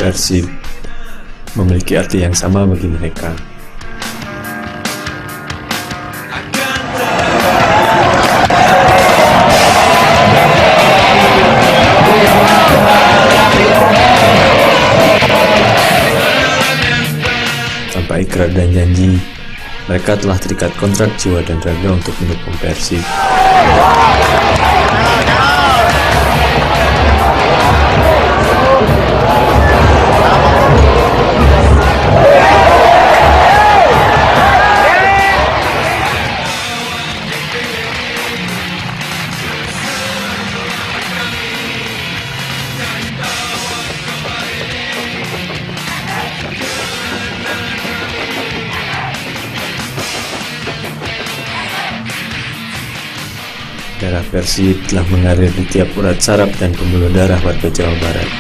Persib memiliki arti yang sama bagi mereka. Tanpa ikrar dan janji, mereka telah terikat kontrak jiwa dan raga untuk mendukung Persib. Darah Persib telah mengalir di tiap urat saraf dan pembuluh darah warga Jawa Barat.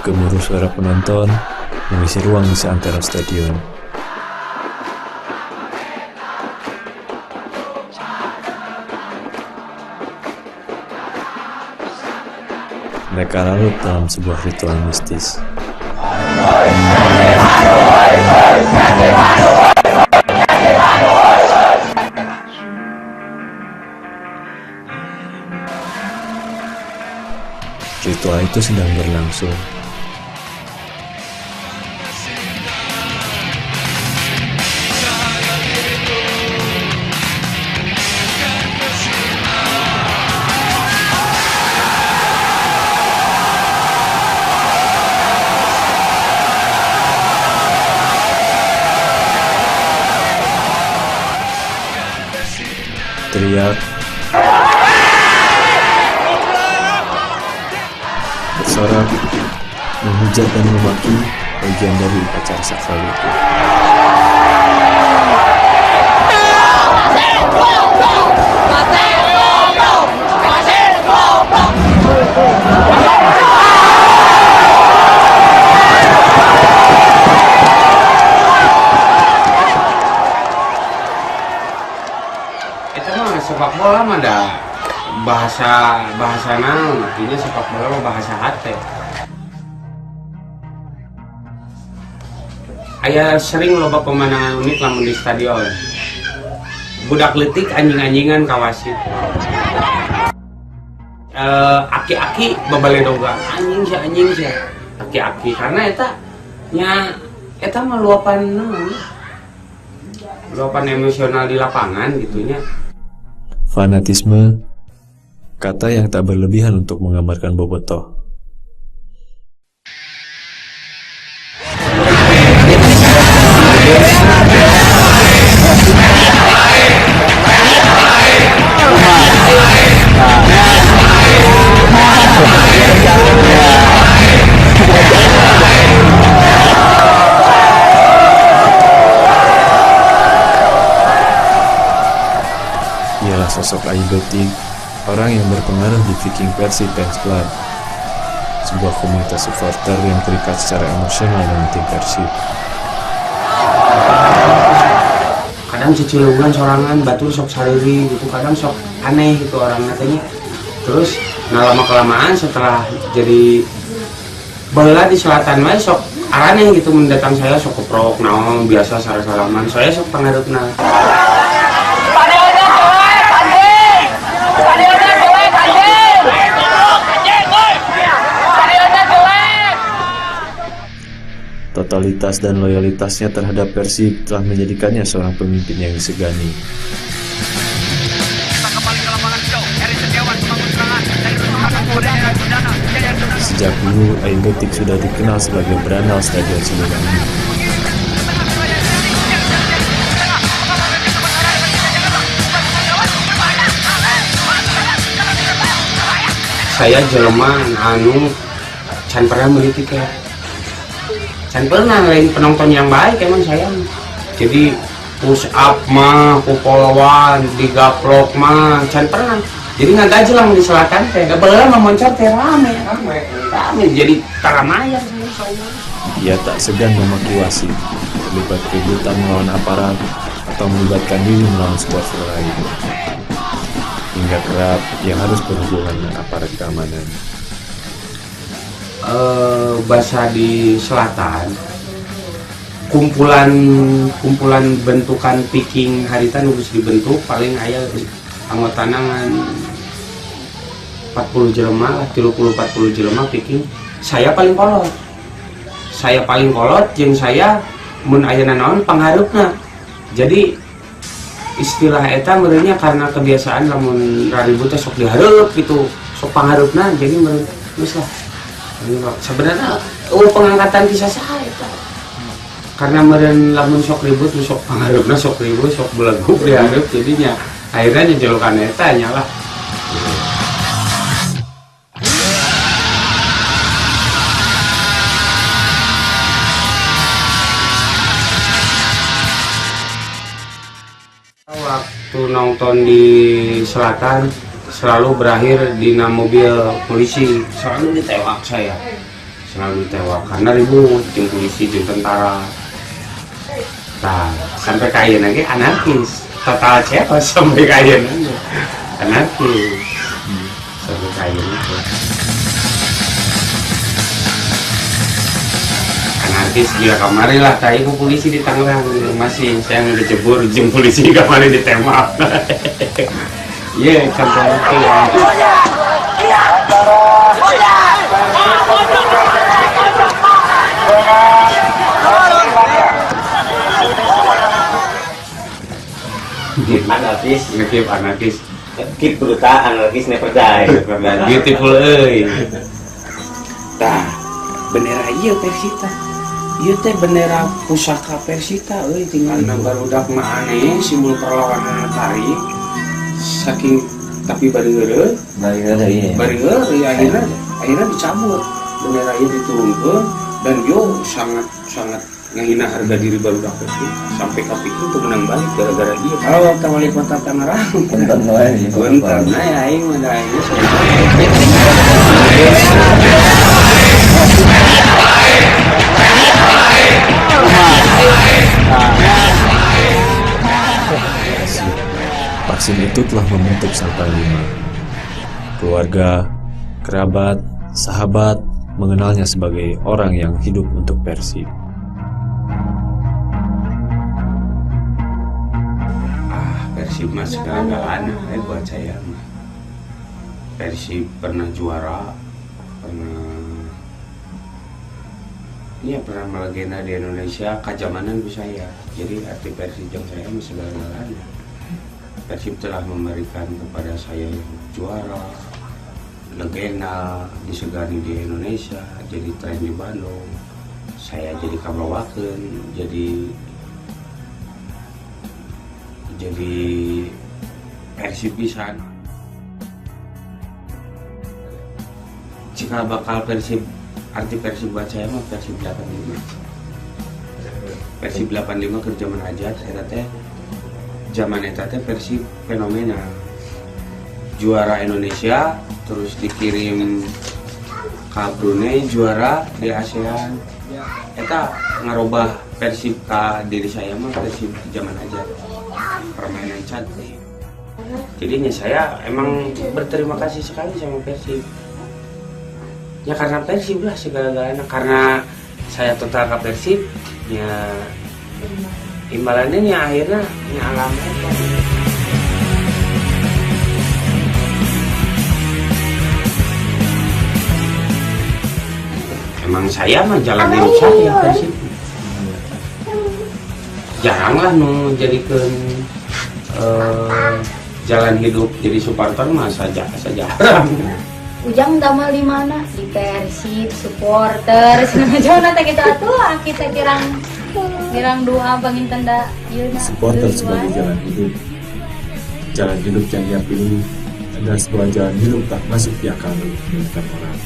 Gemuruh suara penonton mengisi ruang di seantero stadion. Mereka larut dalam sebuah ritual mistis. Ritual itu sedang berlangsung. Teriak, bersorak, menghujat dan memaki bagian dari upacara sakral itu. Sepak bola mah ada bahasa naon, artinya sepak bola mah bahasa hati. Aya sering loba pemandangan unik lamun di stadion. Budak leutik anjing-anjingan ka wasit. Aki-aki babaledoga anjing sia. Aki-aki karena eta mah luapan emosional di lapangan gitunya. Fanatisme, kata yang tak berlebihan untuk menggambarkan bobotoh. Ialah sosok Ayu Betik, orang yang berpengaruh di Viking Persib Fans Club, sebuah komunitas supporter yang terikat secara emosional dengan tim Persib. Kadang cicilungan sorangan, batur sok sariri gitu, kadang sok aneh gitu orang katanya. Terus lama-kelamaan setelah jadi bola di selatan mah sok aneh gitu mendatang saya sok keprok naon biasa salah-salaman. Saya sok pangarepna. Totalitas dan loyalitasnya terhadap Persib telah menjadikannya seorang pemimpin yang disegani. Sejak dulu, Ayu Betik sudah dikenal sebagai berandal stadion Siliwangi. Saya jelema anu can pernah beli tiket. Can pernah lain penonton yang baik emang saya. Jadi push up mah, pupolawan, digaplok mah, can pernah. Jadi nggak gajelang di selatan teh, nggak boleh memoncor teh rame, jadi taramaya. Ia tak segan memaki wasit, terlibat keributan melawan aparat atau melibatkan diri melawan supporter lain. Hingga kerap ia harus berhubungan dengan aparat keamanan. Bahasa di selatan, kumpulan bentukan piking harita nulis dibentuk paling aya anggota nangan 40 jelema lah, 30-40 jelema piking. Saya paling kolot jeung saya mun ayeuna naon pangharupna. Jadi istilah eta merenya karena kebiasaan lamun raribut teh sok dihareup gitu, sok pangharupna jadi meureun geus lah. Sebenarnya pengangkatan kisah saya eta. Karena meureun lamun sok ribut sok pangharupna sok ribut sok beleguk dihareup jadinya akhirnya jolokan eta nyalah. Waktu nonton di selatan selalu berakhir di mobil polisi, selalu ditewak saya, karena ribut jeung polisi jeung tentara. Nah, sampai kaya lagi anarkis, total chaos sampai kaya lagi anarkis, sampai kaya lagi. Anarkis gila kamari lah, kayak polisi di Tangerang masih saya udah jebur jeung polisi kamari ditembak. Iya, contoh itu ya. Anarkis Keep brutal, anarkis never die. Beautiful euy. Tah, bendera ieu Persita. Ieu teh bendera pusaka Persita euy, tinggal barudak mah aneh simbol perlawanan tari. Saking tapi bari-bari akhirnya dicabut bendera ieu diturunkeun dan yo sangat ngehina harga diri barudak Persita sampai kapikeun tuh menang balik gara-gara ieu. Halo ka wali kota Tangerang. Punten we. Punten aing mah da ieu. Vaksin itu telah membentuk sang panglima. Keluarga, kerabat, sahabat mengenalnya sebagai orang yang hidup untuk Persib. Persib mah segala-galanya buat saya. Persib pernah juara, pernah melegenda di Indonesia, kajamanan bu saya. Jadi arti Persib yang saya mah segala-galanya. Persib telah memberikan kepada saya juara, legenda, disegani di Indonesia, jadi tren di Bandung. Saya jadi kabawakeun, jadi Persib pisan. Jika bakal Persib, arti Persib buat saya mah Persib 85. Persib 85 ke zaman Ajat, saya teh zaman eta teh Persib fenomena. Juara Indonesia, terus dikirim ke Brunei juara di ASEAN. Eta ngarobah Persib ka diri saya mah Persib zaman Ajat. Permainan cantik. Jadinya saya emang berterima kasih sekali sama Persib. Ya karena Persib lah segala-galanya. Karena saya total ke Persib, ya imbalannya ya akhirnya ya alamatnya. Emang saya mah jalan hidup saya Persib. Jarang lah nu jadikan jalan hidup jadi supporter mah saja jarang. Ujang damel di mana? Di Persib, supporter, jangan nanti kita atuh kita kirang doa bangin tanda yeuna. Supporter sebagai jalan hidup. Jalan hidup yang dia pilih adalah sebuah jalan hidup tak masuk di akal kebanyakan orang.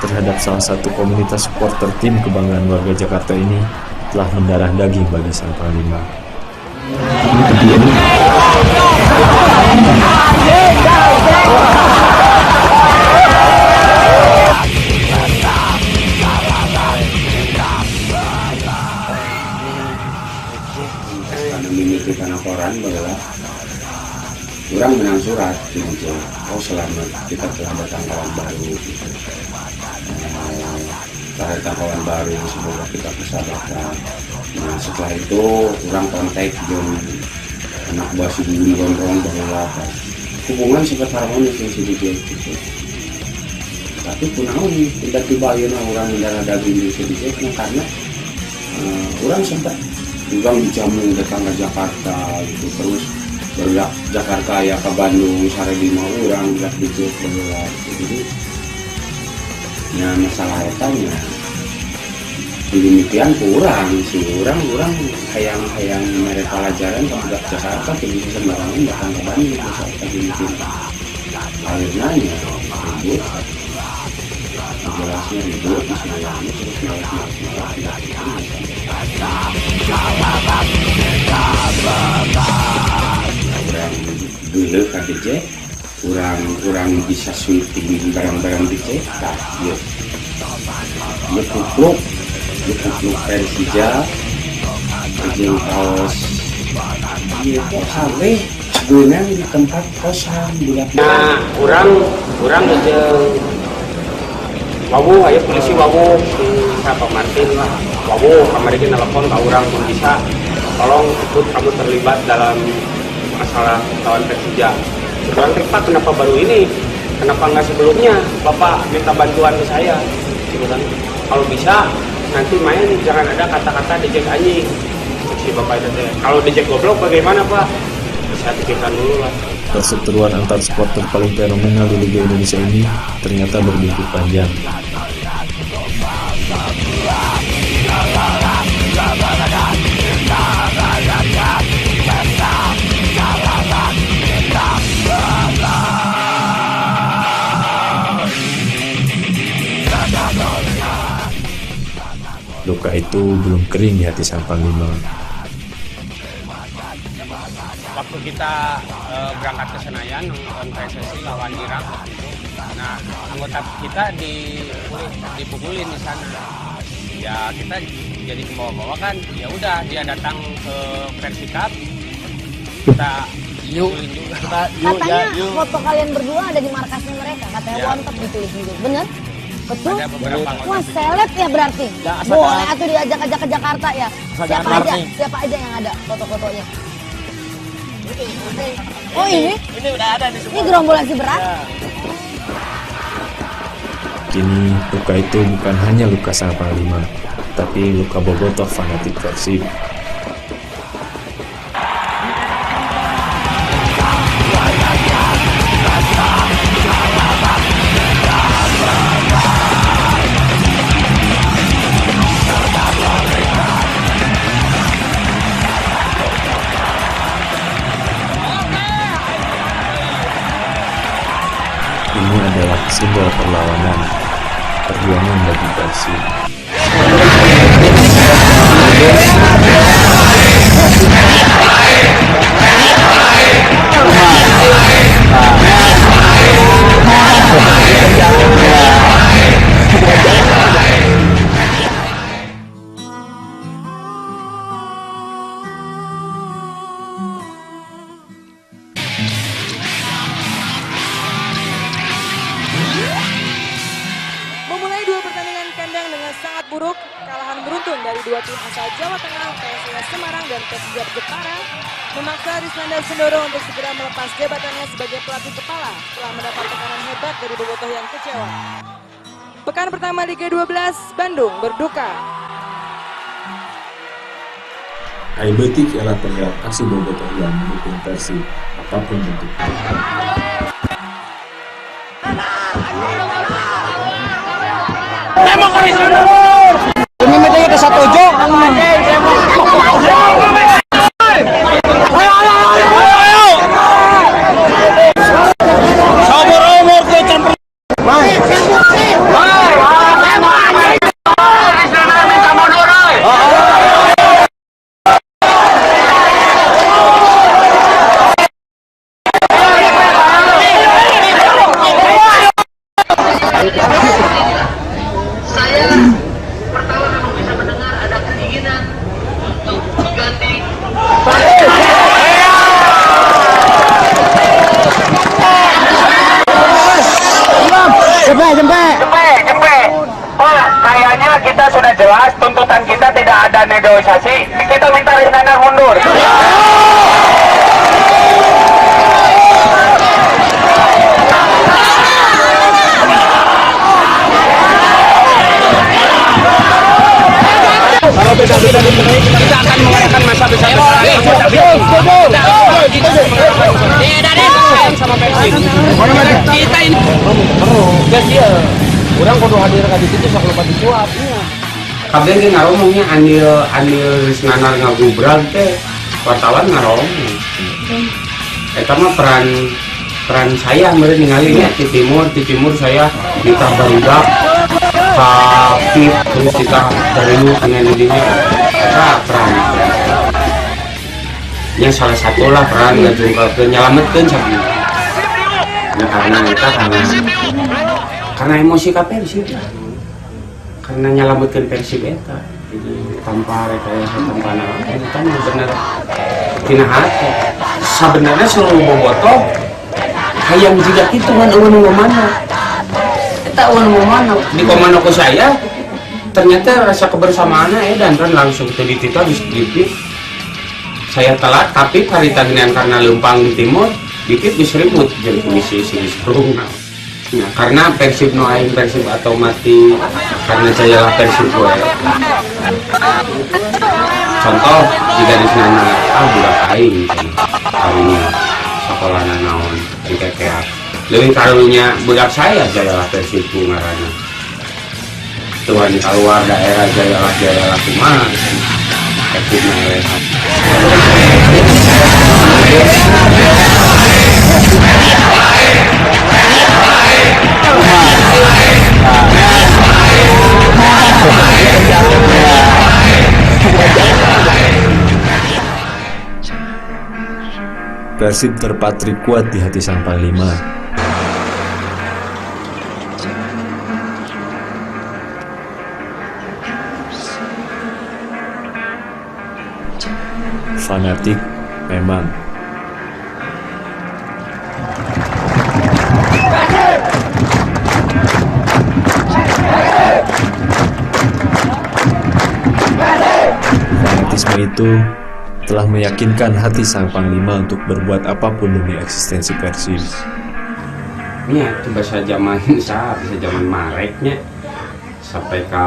terhadap salah satu komunitas supporter tim kebanggaan warga Jakarta ini telah mendarah daging bagi sang panglima. Karena memikirkan laporan bahwa orang menang surat gitu. Oh selamat, kita telah datang kawan baru gitu. Telah datang kawan baru, semoga kita persahabatan. Nah setelah itu orang kontak dengan anak buah si Budi Gondrong bahwa hubungan sempat harmonis yang sedikit gitu. Tapi kunaon tiba-tiba ya orang mendarah daging sedikit karena orang sempat juga dijamu datang ke Jakarta gitu, terus bergerak Jakarta ya ke Bandung sare 5 orang gerak dikit bergerak gitu. Nah masalah etanya demikian kurang sih orang hayang mereka pelajaran ke Jakarta jadi sembarangan datang ke Bandung ke Jakarta demikian akhirnya ya ribut jelasnya ribut semuanya terus malas kurang dulu KDJ kurang bisa sweeping barang-barang DJ tak ya kupluk Persija jeung kaos ieu kok sampai sebenarnya di tempat kosan budak. Nah, urang jeung Wawu aya polisi Wawu si Pak Martin lah. Wawu kemarin nelpon ka urang pun bisa tolong ikut kamu terlibat dalam masalah lawan Persija. Kurang tepat kenapa baru ini? Kenapa nggak sebelumnya? Bapak minta bantuan ke saya. Gitu kan. Kalau bisa nanti main jangan ada kata-kata dejek anjing. Si Bapak itu kalau dejek goblok bagaimana Pak? Bisa pikirkan dulu lah. Perseteruan antar supporter paling fenomenal di Liga Indonesia ini ternyata berbuntut panjang. Luka itu belum kering di hati sang panglima. Waktu kita berangkat ke Senayan nonton PSSI lawan Irak gitu. Nah, anggota kita dipukulin di sana. Ya kita jadi kebawa-bawa kan. Ya udah dia datang ke Persikap. Kita pukulin juga. Katanya foto kalian berdua ada di markasnya mereka. Katanya Ya. Wantep ditulis gitu. Bener? Betul? Ada beberapa anggota. Wah seleb ya berarti. Boleh atuh diajak-ajak ke Jakarta ya. Siapa aja yang ada foto-fotonya. Oh ini? Ini udah ada di Ini gerombolan si berat? Kini luka itu bukan hanya luka sang panglima, tapi luka bobotoh fanatik Persib. Ini adalah simbol perlawanan, perjuangan bagi Persib. Memulai dua pertandingan kandang dengan sangat buruk, kekalahan beruntun dari dua tim asal Jawa Tengah, PSIS Semarang dan Persija Jepara, memaksa Risnanda Sundoro untuk segera melepas jabatannya sebagai pelatih kepala setelah mendapat tekanan hebat dari bobotoh yang kecewa. Pekan pertama Liga 12, Bandung berduka. Aibetik ialah terlihat aksi bobotoh yang mendukung Persib, apapun bentuknya. Ini meja ke satu jok. Sabar umur ke campur. sama Persib. Kita ini guys ya. Orang kudu hadir ka ditu sok lupa disuapnya. Kabeh ge ngaromongnya andil Risnanar ngagubrag teh wartawan ngaromong. Eta mah peran saya meureun ningali nya di timur saya ditabarudak Kapit terus kita dari lu dengan didinya eta peran nya salah satu lah peran ngajungkeun nyalametkeun sabi nah karena eta karena emosi ka Persib karena nyalametkeun Persib eta jadi tanpa rekayasa tanpa naon eta mah bener tina hati sabenerna seluruh bobotoh hayang juga kitu ngan eueun mana eta eueun mana di komando ku saya ternyata rasa kebersamaan dan langsung ke ditita di saya telat tapi harita genean karena lempang di timur dikit disribut jadi polisi serung nah karena Persib no aing Persib atau mati karena saya lah Persib gue contoh jika di sana budak aing karunya sekolah naon di KKA lebih karunya budak saya jayalah Persib ngaranna tuan keluar daerah jayalah kumaha Persib lehat Persib terpatri kuat di hati sang panglima. Fanatik memang. Fanatisme itu telah meyakinkan hati sang panglima untuk berbuat apapun demi eksistensi Persib. Ini itu bahasa zaman Mareknya sampai ke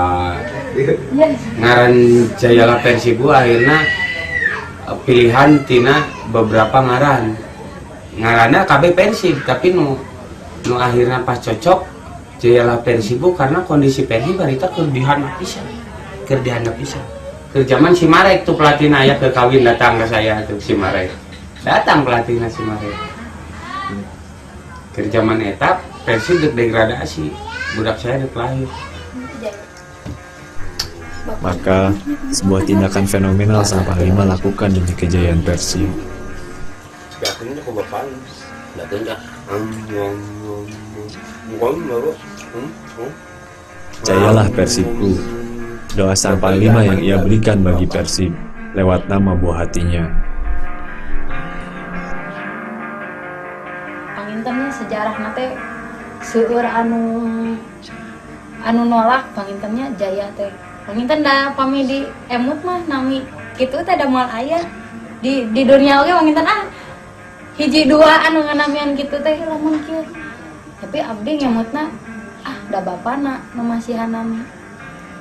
ngaran jayalah Persib akhirnya pilihan tina beberapa ngarannya KB Persib tapi nu akhirnya pas cocok jayalah Persib karena kondisi Persib barita kerdihandap pisan ke zaman si Marek tuh pelatihnya ya ke kawin datang ke saya tuh si Marek datang pelatihnya si Marek ke zaman etap Persib degradasi budak saya lahir. Maka sebuah tindakan fenomenal sang panglima lakukan demi kejayaan Persib. Akhirnya aku bapak datang Jayalah Persibku. Doa sang panglima yang ia berikan bagi Persib lewat nama buah hatinya. Pangintennya sejarah nate seueur anu nolak pangintennya jaya teh. Panginten dah pami di emut mah nami kitu teh da moal aya di dunia oge panginten hiji dua anu nganamian kitu teh lamun kieu. Tapi abdi ngemutna da bapana nu masihan nami.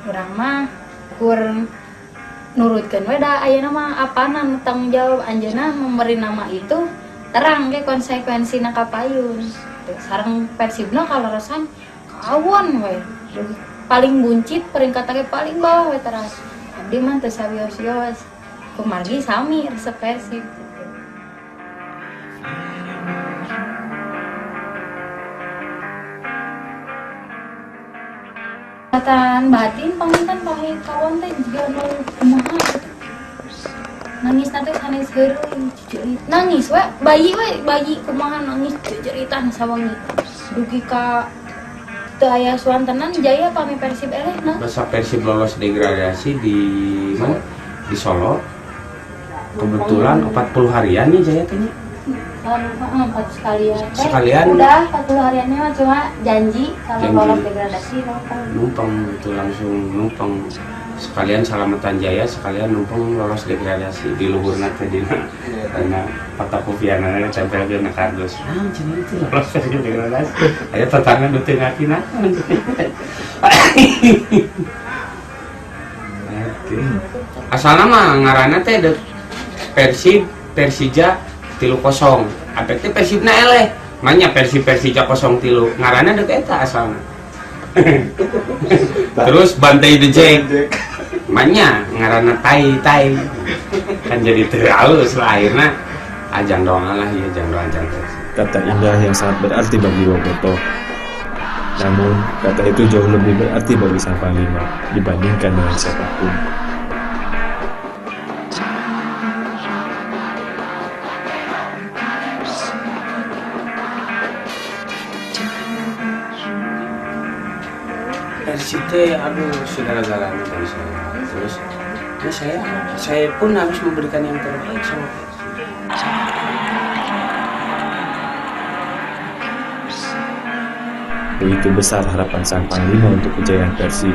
Urang mah kur nurutkeun we da ayeuna mah apana tanggung jawab anjeunna memberi nama itu terang ge konsekuensina ka payun. Sareng Persibna kalorosan kawon we. Paling buncit peringkat ge paling bawah we teras. Abdi mah teu sawios-wios. Kumargi sami resep Persib. Katan batin panginten bae kawan teh juga mau kumaha nangis nanti sanes heureung cecerit nangis we bayi kumaha nangis ceceritan sawangi dugi ka teu aya suantenan jaya pami Persib eleh nah masa Persib lolos degradasi di mana di Solo kebetulan 40 harian nih jaya teh 4 sekalian udah 40 hariannya mah cuma janji kalau lolos degradasi numpang itu langsung numpang sekalian salamatan jaya sekalian numpang lolos degradasi di luhurna teh dina karena fotokopianana tempel ke kardus cenah itu lolos degradasi aya tetangga nu teu ngatina asalna mah ngaranna teh Persib Persija 3-0 efeknya Persibna eleh manya Persija 0-3 ngaranna dek eta asalna. Terus bantai the Jack manya ngaranna tai kan jadi terhalus lah akhirnya ajang doang lah ya ajang doang Kata indah yang sangat berarti bagi Bobotoh. Namun, kata itu jauh lebih berarti bagi sang panglima dibandingkan dengan siapapun. Persib teh aduh segala-galanya dari saya. Terus ya saya pun harus memberikan yang terbaik sama Persib. Begitu besar harapan sang panglima untuk kejayaan Persib.